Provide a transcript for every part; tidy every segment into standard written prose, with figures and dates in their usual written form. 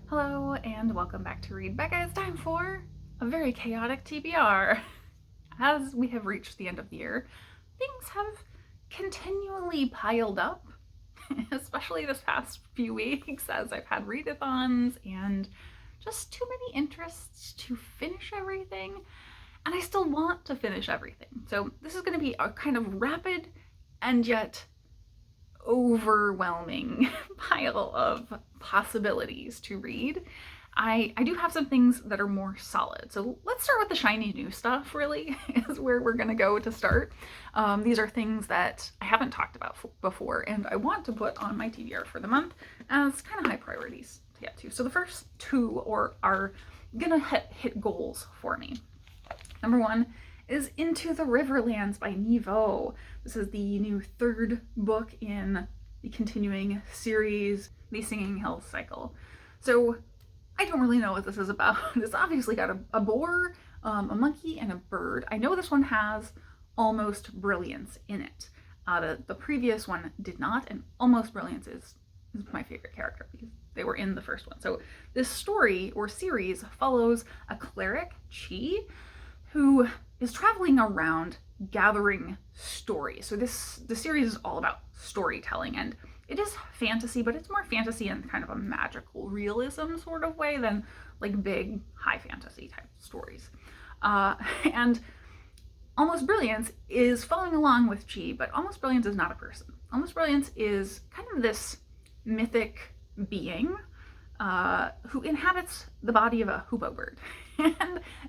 Hello and welcome back to Read Becca. It's time for a very chaotic TBR. As we have reached the end of the year, things have continually piled up, especially this past few weeks as I've had readathons and just too many interests to finish everything, and I still want to finish everything. So this is going to be a kind of rapid and yet overwhelming pile of possibilities to read. I do have some things that are more solid. So let's start with the shiny new stuff, really, is where we're going to go to start. These are things that I haven't talked about before, and I want to put on my TBR for the month as kind of high priorities to get to. So the first two are going to hit goals for me. Number one is Into the Riverlands by Nghi. This is the new third book in the continuing series, the Singing Hills cycle. So I don't really know what this is about. It's obviously got a boar, a monkey, and a bird. I know this one has Almost Brilliance in it. The previous one did not, and Almost Brilliance is my favorite character because they were in the first one. So this story or series follows a cleric, Nghi, who is traveling around gathering stories. So the series is all about storytelling, and it is fantasy, but it's more fantasy in kind of a magical realism sort of way than like big high fantasy type stories. And Almost Brilliance is following along with Nghi, but Almost Brilliance is not a person. Almost Brilliance is kind of this mythic being who inhabits the body of a hoopoe bird.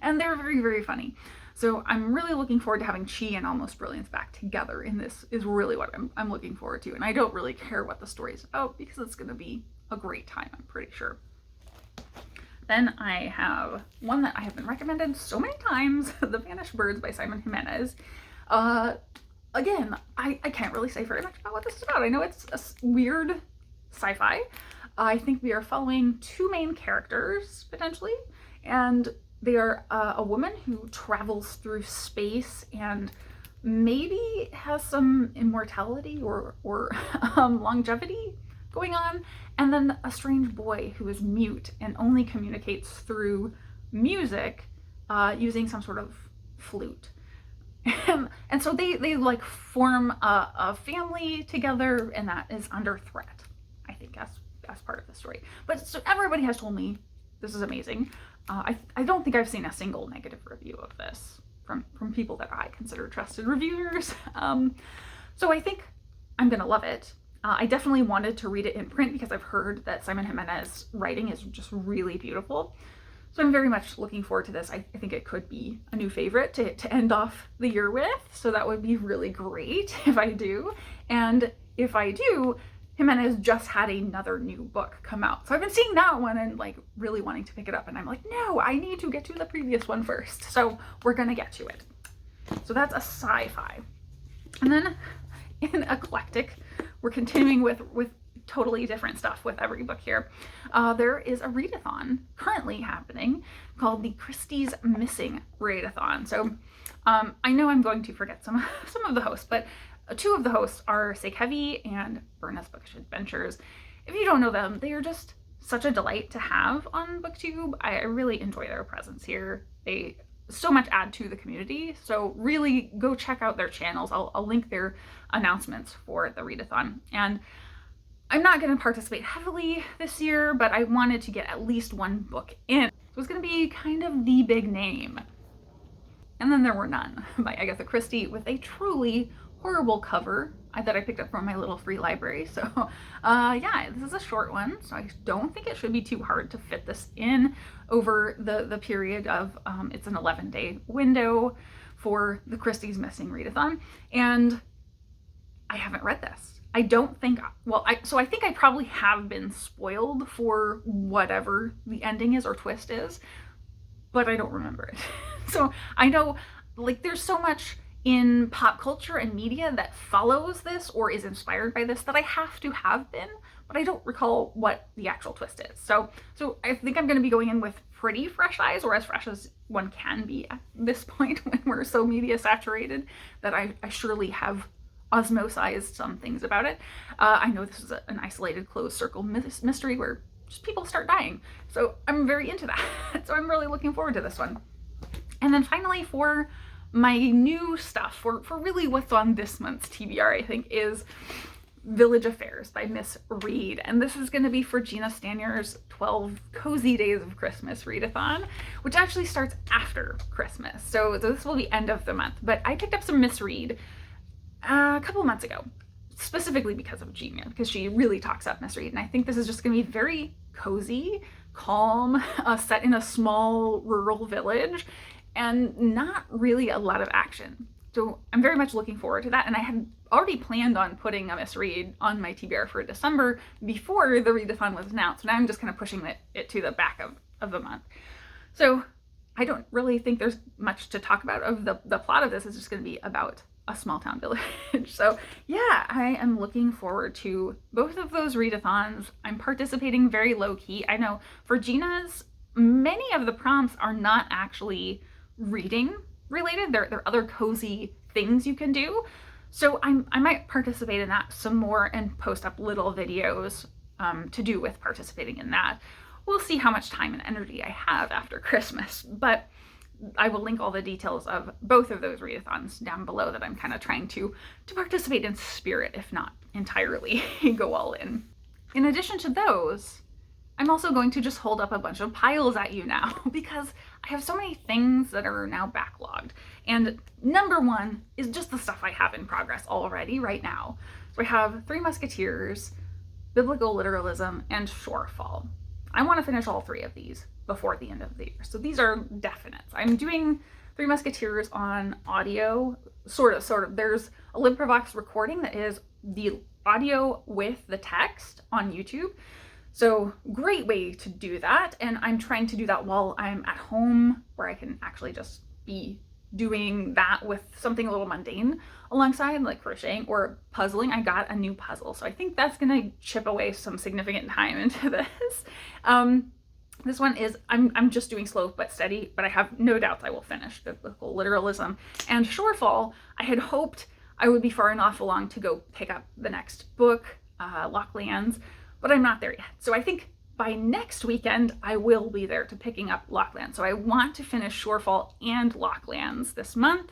and they're very, very funny. So I'm really looking forward to having Nghi and Almost Brilliance back together, and this is really what I'm looking forward to. And I don't really care what the story is about because it's going to be a great time, I'm pretty sure. Then I have one that I have been recommended so many times, The Vanishing Birds by Jimenez. Again, I can't really say very much about what this is about. I know it's a weird sci-fi. I think we are following two main characters, potentially, and they are a woman who travels through space and maybe has some immortality or longevity going on, and then a strange boy who is mute and only communicates through music using some sort of flute. And so they like form a family together, and that is under threat, I think, as part of the story. But so everybody has told me this is amazing. I don't think I've seen a single negative review of this from people that I consider trusted reviewers. So I think I'm gonna love it. I definitely wanted to read it in print because I've heard that Jimenez writing is just really beautiful. So I'm very much looking forward to this. I think it could be a new favorite to end off the year with. So that would be really great if I do. And if I do, Jimenez just had another new book come out. So I've been seeing that one and like really wanting to pick it up. And I'm like, no, I need to get to the previous one first. So we're gonna get to it. So that's a sci-fi. And then in eclectic, we're continuing with totally different stuff with every book here. There is a readathon currently happening called the Christie's Missing Readathon. So I know I'm going to forget some of the hosts, but two of the hosts are Heavy and Burness Bookish Adventures. If you don't know them, they are just such a delight to have on BookTube. I really enjoy their presence here. They so much add to the community. So really go check out their channels. I'll link their announcements for the readathon. And I'm not going to participate heavily this year, but I wanted to get at least one book in. So it's going to be kind of the big name. And then there were none by Agatha Christie with a truly horrible cover that I picked up from my little free library. So yeah, this is a short one, so I don't think it should be too hard to fit this in over the period of, it's an 11-day window for the Christie's Missing Readathon. And I haven't read this. I don't think, well, I think I probably have been spoiled for whatever the ending is or twist is, but I don't remember it. So I know, like, there's so much in pop culture and media that follows this or is inspired by this that I have to have been, but I don't recall what the actual twist is. So I think I'm going to be going in with pretty fresh eyes, or as fresh as one can be at this point when we're so media saturated that I surely have osmosized some things about it. I know this is an isolated closed circle mystery where just people start dying. So I'm very into that. So I'm really looking forward to this one. And then finally, for my new stuff, for really what's on this month's TBR, I think, is Village Affairs by Miss Read. And this is going to be for Gina Stanier's 12 Cozy Days of Christmas Readathon, which actually starts after Christmas. So this will be end of the month. But I picked up some Miss Read a couple months ago, specifically because of Gina, because she really talks up Miss Read. And I think this is just going to be very cozy, calm, set in a small rural village, and not really a lot of action. So I'm very much looking forward to that. And I had already planned on putting a Miss Read on my TBR for December before the readathon was announced. Now I'm just kind of pushing it to the back of the month. So I don't really think there's much to talk about of the plot of this. Is just going to be about a small town village. So yeah, I am looking forward to both of those readathons. I'm participating very low key. I know for Gina's, many of the prompts are not actually reading related. They're other cozy things you can do. So I might participate in that some more and post up little videos to do with participating in that. We'll see how much time and energy I have after Christmas, but I will link all the details of both of those readathons down below that I'm kind of trying to participate in spirit, if not entirely go all in. In addition to those, I'm also going to just hold up a bunch of piles at you now because I have so many things that are now backlogged. And number one is just the stuff I have in progress already right now. So I have 3 Musketeers, Biblical Literalism, and Shorefall. I want to finish all 3 of these before the end of the year. So these are definites. I'm doing 3 Musketeers on audio, sort of. There's a LibriVox recording that is the audio with the text on YouTube. So great way to do that. And I'm trying to do that while I'm at home, where I can actually just be doing that with something a little mundane alongside, like crocheting or puzzling. I got a new puzzle, so I think that's gonna chip away some significant time into this. This one is, I'm just doing slow but steady, but I have no doubts I will finish Biblical Literalism. And Shorefall, I had hoped I would be far enough along to go pick up the next book, Locklands, but I'm not there yet. So I think by next weekend, I will be there to picking up Locklands. So I want to finish Shorefall and Locklands this month.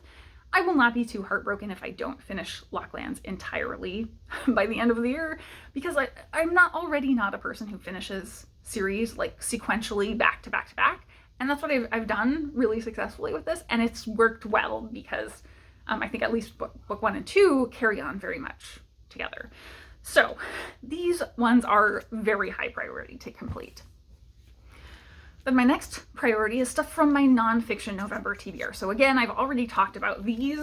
I will not be too heartbroken if I don't finish Locklands entirely by the end of the year, because I'm not a person who finishes series like sequentially back to back to back. And that's what I've done really successfully with this. And it's worked well because I think at least book 1 and 2 carry on very much together. So these ones are very high priority to complete. Then my next priority is stuff from my nonfiction November TBR. So again, I've already talked about these,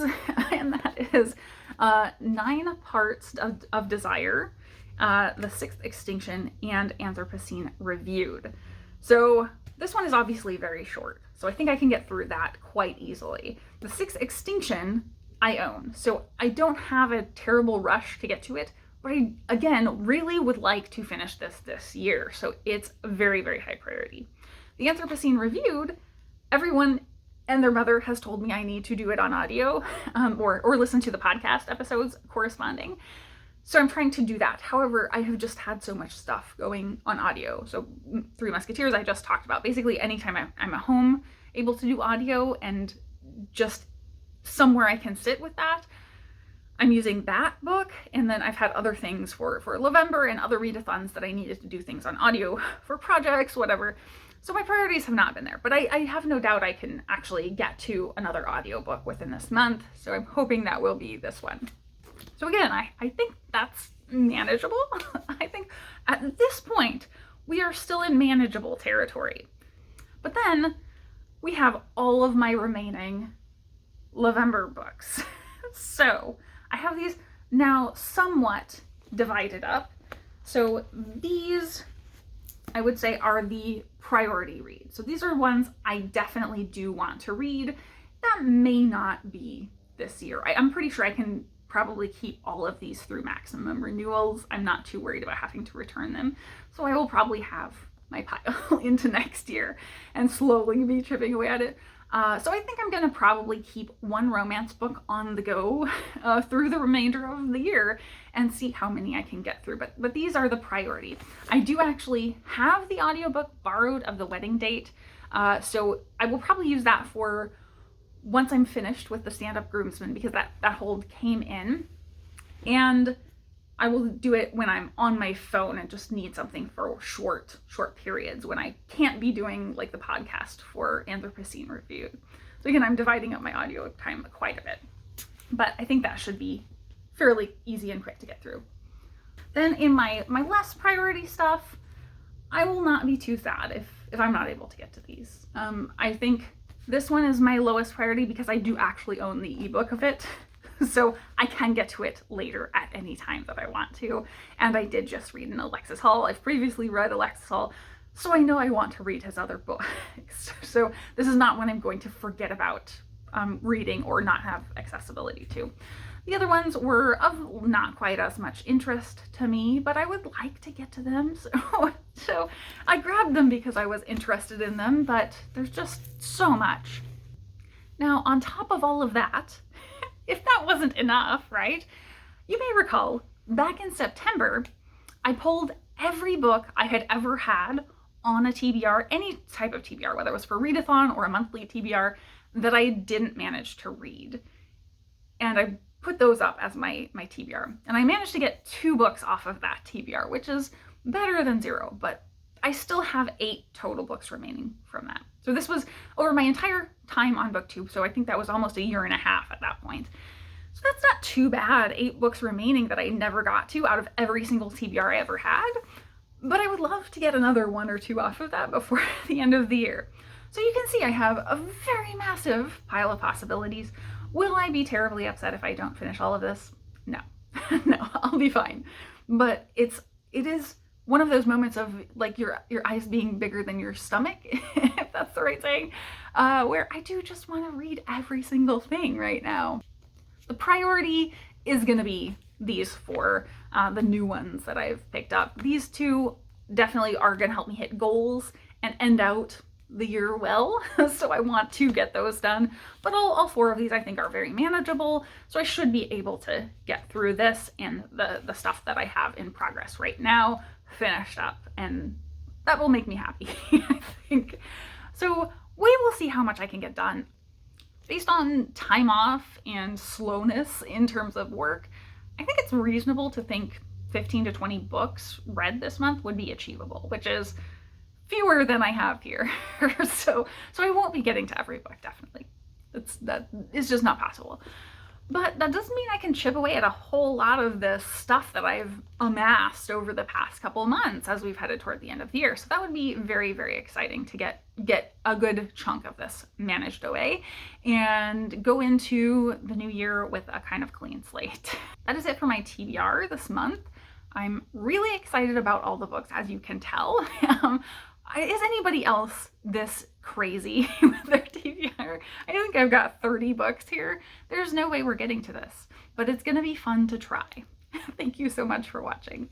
and that is 9 Parts of Desire, The Sixth Extinction, and Anthropocene Reviewed. So this one is obviously very short, so I think I can get through that quite easily. The Sixth Extinction I own, so I don't have a terrible rush to get to it, but I, again, really would like to finish this year, so it's very, very high priority. The Anthropocene Reviewed, everyone and their mother has told me I need to do it on audio, or listen to the podcast episodes corresponding. So I'm trying to do that. However, I have just had so much stuff going on audio. So 3 Musketeers I just talked about. Basically, anytime I'm at home able to do audio and just somewhere I can sit with that, I'm using that book. And then I've had other things for November and other readathons that I needed to do things on audio for projects, whatever. So my priorities have not been there, but I have no doubt I can actually get to another audiobook within this month. So I'm hoping that will be this one. So again, I think that's manageable. I think at this point, we are still in manageable territory. But then we have all of my remaining November books. So I have these now somewhat divided up. So these, I would say, are the priority reads. So these are ones I definitely do want to read. That may not be this year. I'm pretty sure I can probably keep all of these through maximum renewals. I'm not too worried about having to return them. So I will probably have my pile into next year and slowly be chipping away at it. So I think I'm going to probably keep one romance book on the go through the remainder of the year and see how many I can get through. But these are the priority. I do actually have the audiobook borrowed of The Wedding Date. So I will probably use that for once I'm finished with The Stand-Up Groomsman, because that hold came in. And I will do it when I'm on my phone and just need something for short periods when I can't be doing like the podcast for Anthropocene Review. So again, I'm dividing up my audio time quite a bit, but I think that should be fairly easy and quick to get through. Then in my less priority stuff, I will not be too sad if I'm not able to get to these. I think this one is my lowest priority because I do actually own the ebook of it. So I can get to it later at any time that I want to. And I did just read an Alexis Hall. I've previously read Alexis Hall, so I know I want to read his other books. So this is not one I'm going to forget about reading or not have accessibility to. The other ones were of not quite as much interest to me, but I would like to get to them. So I grabbed them because I was interested in them, but there's just so much. Now, on top of all of that, if that wasn't enough, right? You may recall back in September, I pulled every book I had ever had on a TBR, any type of TBR, whether it was for Readathon or a monthly TBR, that I didn't manage to read. And I put those up as my TBR. And I managed to get 2 books off of that TBR, which is better than 0, but I still have 8 total books remaining from that. So this was over my entire time on BookTube, so I think that was almost a year and a half at that point. So that's not too bad, 8 books remaining that I never got to out of every single TBR I ever had, but I would love to get another 1 or 2 off of that before the end of the year. So you can see I have a very massive pile of possibilities. Will I be terribly upset if I don't finish all of this? No, no, I'll be fine. But it is one of those moments of like your eyes being bigger than your stomach, if that's the right saying, where I do just want to read every single thing right now. The priority is going to be these 4, the new ones that I've picked up. These 2 definitely are going to help me hit goals and end out the year well, so I want to get those done. But all 4 of these I think are very manageable, so I should be able to get through this and the stuff that I have in progress right now finished up, and that will make me happy, I think. So we will see how much I can get done. Based on time off and slowness in terms of work, I think it's reasonable to think 15 to 20 books read this month would be achievable, which is fewer than I have here. So I won't be getting to every book, definitely. That is just not possible. But that doesn't mean I can chip away at a whole lot of this stuff that I've amassed over the past couple months as we've headed toward the end of the year. So that would be very, very exciting to get a good chunk of this managed away and go into the new year with a kind of clean slate. That is it for my TBR this month. I'm really excited about all the books, as you can tell. Is anybody else this crazy with their TBR? I think I've got 30 books here. There's no way we're getting to this, but it's going to be fun to try. Thank you so much for watching.